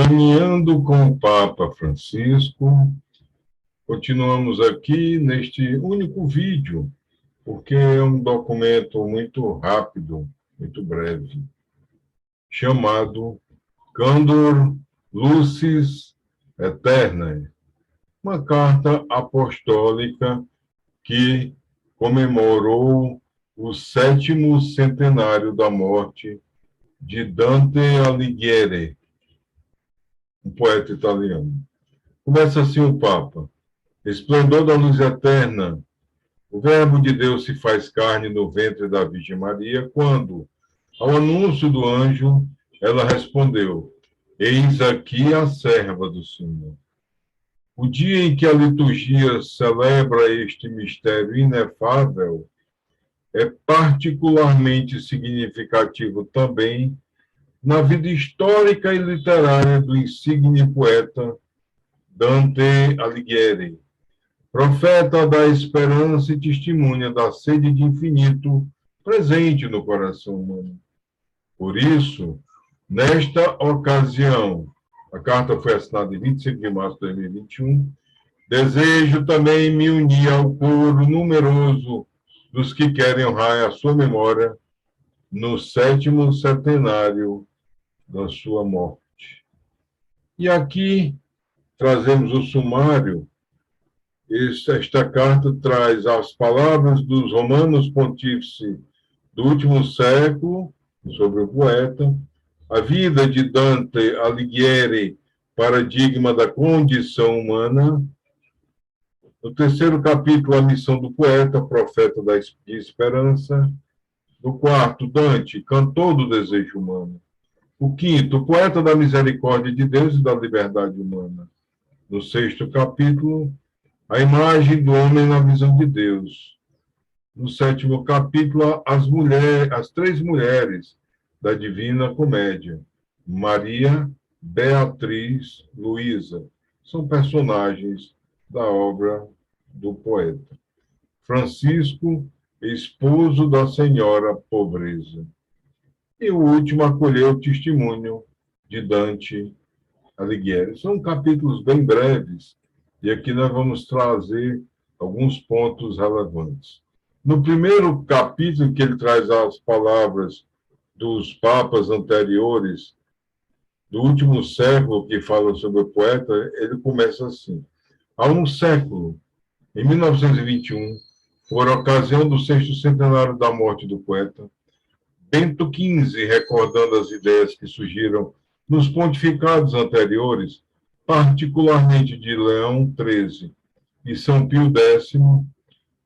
Caminhando com o Papa Francisco, continuamos aqui neste único vídeo, porque é um documento muito rápido, muito breve, chamado Candor Lucis Aeternae, uma carta apostólica que comemorou o 7º centenário da morte de Dante Alighieri, um poeta italiano. Começa assim o Papa. Esplendor da luz eterna, o Verbo de Deus se faz carne no ventre da Virgem Maria, quando, ao anúncio do anjo, ela respondeu: Eis aqui a serva do Senhor. O dia em que a liturgia celebra este mistério inefável é particularmente significativo também na vida histórica e literária do insigne poeta Dante Alighieri, profeta da esperança e testemunha da sede de infinito presente no coração humano. Por isso, nesta ocasião, a carta foi assinada em 25 de março de 2021, desejo também me unir ao coro numeroso dos que querem honrar a sua memória no 7º centenário da sua morte. E aqui trazemos o sumário. Esta carta traz as palavras dos romanos pontífices do último século, sobre o poeta, a vida de Dante Alighieri, paradigma da condição humana. No 3º capítulo, a missão do poeta, profeta de esperança. No 4º, Dante, cantor do desejo humano. O 5º, poeta da misericórdia de Deus e da liberdade humana. No 6º capítulo, a imagem do homem na visão de Deus. No 7º capítulo, as 3 mulheres da Divina Comédia. Maria, Beatriz, Luísa. São personagens da obra do poeta. Francisco, esposo da Senhora Pobreza. E o último, acolheu o testemunho de Dante Alighieri. São capítulos bem breves, e aqui nós vamos trazer alguns pontos relevantes. No primeiro capítulo, que ele traz as palavras dos papas anteriores, do último século, que fala sobre o poeta, ele começa assim. Há um século, em 1921, por ocasião do 6º centenário da morte do poeta, Bento XV, recordando as ideias que surgiram nos pontificados anteriores, particularmente de Leão XIII e São Pio X,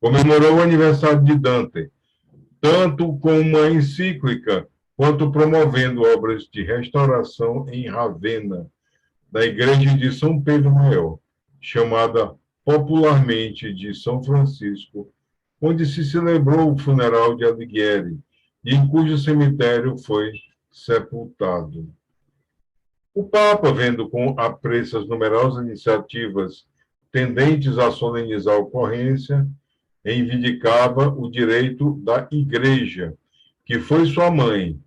comemorou o aniversário de Dante, tanto com uma encíclica, quanto promovendo obras de restauração em Ravenna, da igreja de São Pedro Maior, chamada popularmente de São Francisco, onde se celebrou o funeral de Alighieri, e em cujo cemitério foi sepultado. O Papa, vendo com apreço as numerosas iniciativas tendentes a solenizar a ocorrência, reivindicava o direito da Igreja, que foi sua mãe,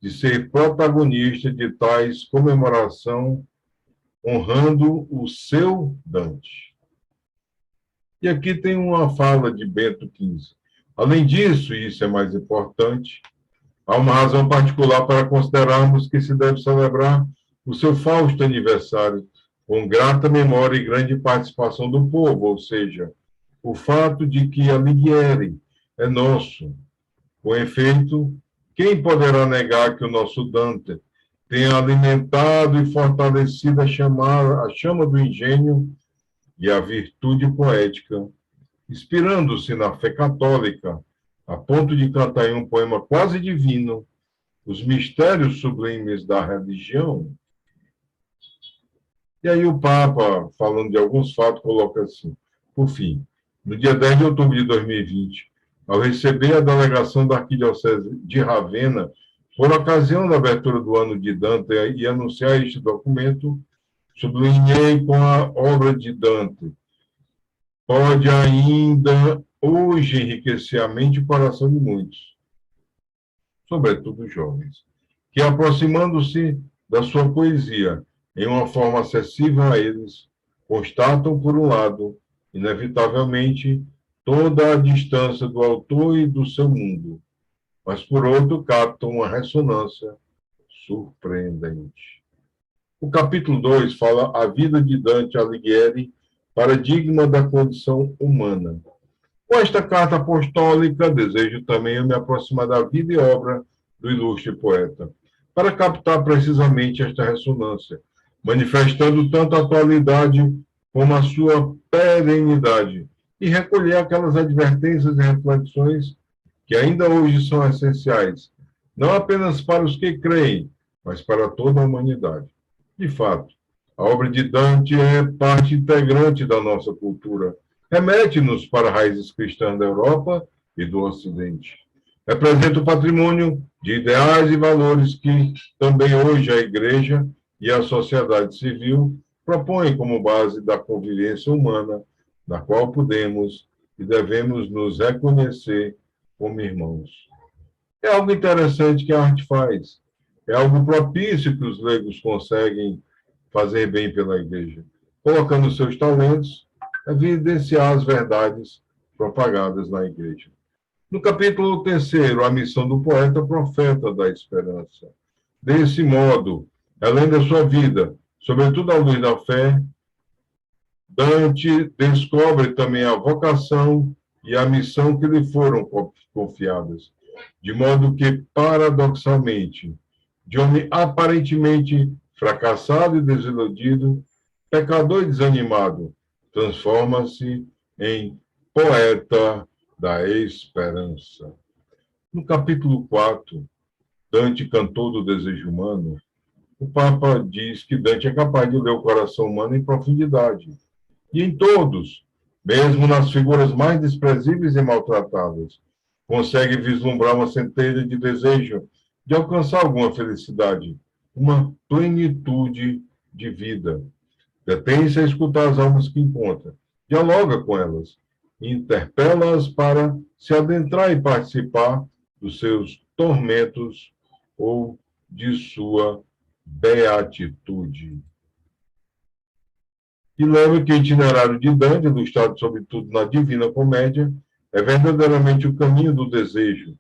de ser protagonista de tais comemoração, honrando o seu Dante. E aqui tem uma fala de Bento XV. Além disso, e isso é mais importante, há uma razão particular para considerarmos que se deve celebrar o seu fausto aniversário com grata memória e grande participação do povo, ou seja, o fato de que Alighieri é nosso. Com efeito, quem poderá negar que o nosso Dante tenha alimentado e fortalecido a chama do engenho e a virtude poética, inspirando-se na fé católica, a ponto de cantar em um poema quase divino os mistérios sublimes da religião? E aí o Papa, falando de alguns fatos, coloca assim: por fim, no dia 10 de outubro de 2020, ao receber a delegação da Arquidiocese de Ravenna, por ocasião da abertura do ano de Dante, e anunciar este documento, sublinhei com a obra de Dante. Pode ainda hoje enriquecer a mente e o coração de muitos, sobretudo jovens, que, aproximando-se da sua poesia, em uma forma acessível a eles, constatam, por um lado, inevitavelmente, toda a distância do autor e do seu mundo, mas, por outro, captam uma ressonância surpreendente. O capítulo 2 fala a vida de Dante Alighieri, paradigma da condição humana. Com esta carta apostólica, desejo também me aproximar da vida e obra do ilustre poeta, para captar precisamente esta ressonância, manifestando tanto a atualidade como a sua perenidade, e recolher aquelas advertências e reflexões que ainda hoje são essenciais, não apenas para os que creem, mas para toda a humanidade. De fato, a obra de Dante é parte integrante da nossa cultura, remete-nos para raízes cristãs da Europa e do Ocidente. Representa o patrimônio de ideais e valores que também hoje a Igreja e a sociedade civil propõem como base da convivência humana, na qual podemos e devemos nos reconhecer como irmãos. É algo interessante que a arte faz. É algo propício que os leigos conseguem fazer bem pela Igreja, colocando seus talentos evidenciar as verdades propagadas na Igreja. No capítulo 3º, a missão do poeta profeta da esperança. Desse modo, além da sua vida, sobretudo à luz da fé, Dante descobre também a vocação e a missão que lhe foram confiadas, de modo que, paradoxalmente, de homem aparentemente fracassado e desiludido, pecador e desanimado, transforma-se em poeta da esperança. No capítulo 4, Dante, cantor do desejo humano, o Papa diz que Dante é capaz de ler o coração humano em profundidade. E em todos, mesmo nas figuras mais desprezíveis e maltratadas, consegue vislumbrar uma centelha de desejo de alcançar alguma felicidade, uma plenitude de vida. Detém-se a escutar as almas que encontra, dialoga com elas, interpela-as para se adentrar e participar dos seus tormentos ou de sua beatitude. E lembra que o itinerário de Dante, ilustrado sobretudo na Divina Comédia, é verdadeiramente o caminho do desejo,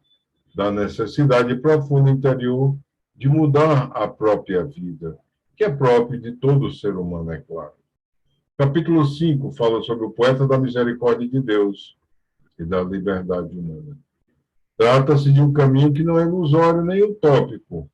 da necessidade profunda interior de mudar a própria vida, que é próprio de todo ser humano, é claro. Capítulo 5 fala sobre o poeta da misericórdia de Deus e da liberdade humana. Trata-se de um caminho que não é ilusório nem utópico,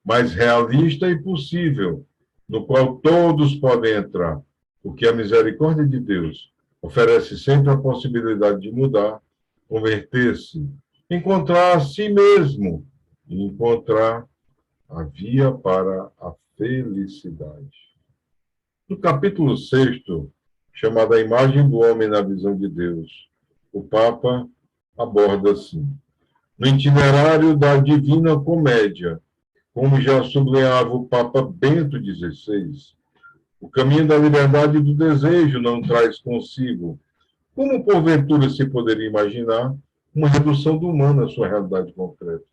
mas realista e possível, no qual todos podem entrar, porque a misericórdia de Deus oferece sempre a possibilidade de mudar, converter-se, encontrar a si mesmo e encontrar a via para a felicidade. No capítulo 6º, chamado A Imagem do Homem na Visão de Deus, o Papa aborda assim: no itinerário da Divina Comédia, como já sublinhava o Papa Bento XVI, o caminho da liberdade e do desejo não traz consigo, como porventura se poderia imaginar, uma redução do humano à sua realidade concreta.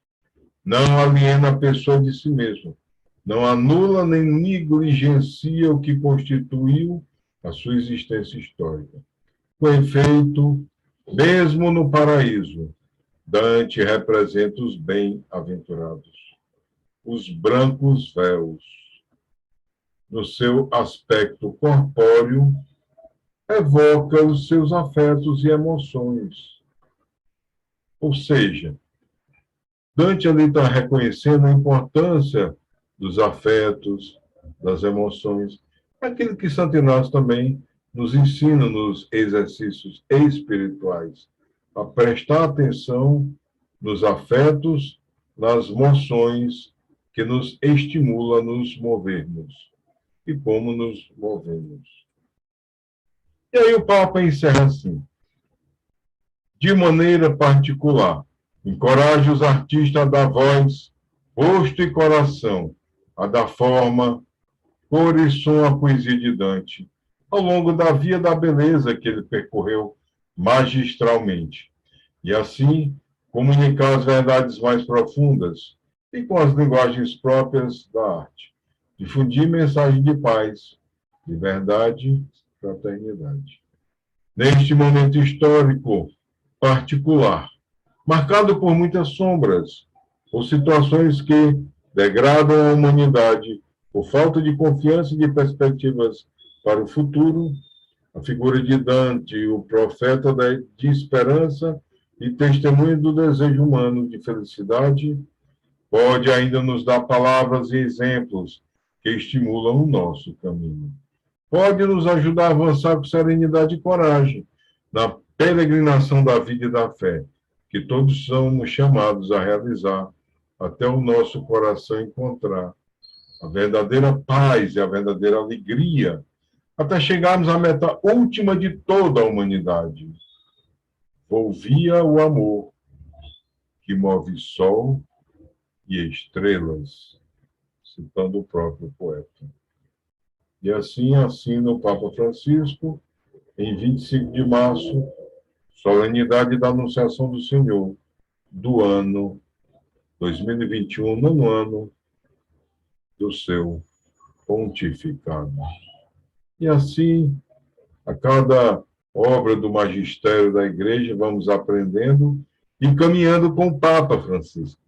Não aliena a pessoa de si mesma, não anula nem negligencia o que constituiu a sua existência histórica. Com efeito, mesmo no paraíso, Dante representa os bem-aventurados, os brancos véus. No seu aspecto corpóreo, evoca os seus afetos e emoções. Ou seja, Dante ali está reconhecendo a importância dos afetos, das emoções, aquilo que Santo Inácio também nos ensina nos exercícios espirituais, a prestar atenção nos afetos, nas emoções que nos estimulam a nos movermos e como nos movemos. E aí o Papa encerra assim: de maneira particular, encoraje os artistas a dar voz, rosto e coração, a dar forma, cor e som à poesia de Dante, ao longo da via da beleza que ele percorreu magistralmente, e assim comunicar as verdades mais profundas e com as linguagens próprias da arte, difundir mensagem de paz, de verdade, fraternidade. Neste momento histórico particular, marcado por muitas sombras, por situações que degradam a humanidade, por falta de confiança e de perspectivas para o futuro, a figura de Dante, o profeta de esperança e testemunho do desejo humano de felicidade, pode ainda nos dar palavras e exemplos que estimulam o nosso caminho. Pode nos ajudar a avançar com serenidade e coragem na peregrinação da vida e da fé, que todos somos chamados a realizar até o nosso coração encontrar a verdadeira paz e a verdadeira alegria, até chegarmos à meta última de toda a humanidade. Volvia o amor que move sol e estrelas, citando o próprio poeta. E assim assina o Papa Francisco, em 25 de março, solenidade da Anunciação do Senhor, do ano 2021, nono ano do seu pontificado. E assim, a cada obra do magistério da Igreja, vamos aprendendo e caminhando com o Papa Francisco.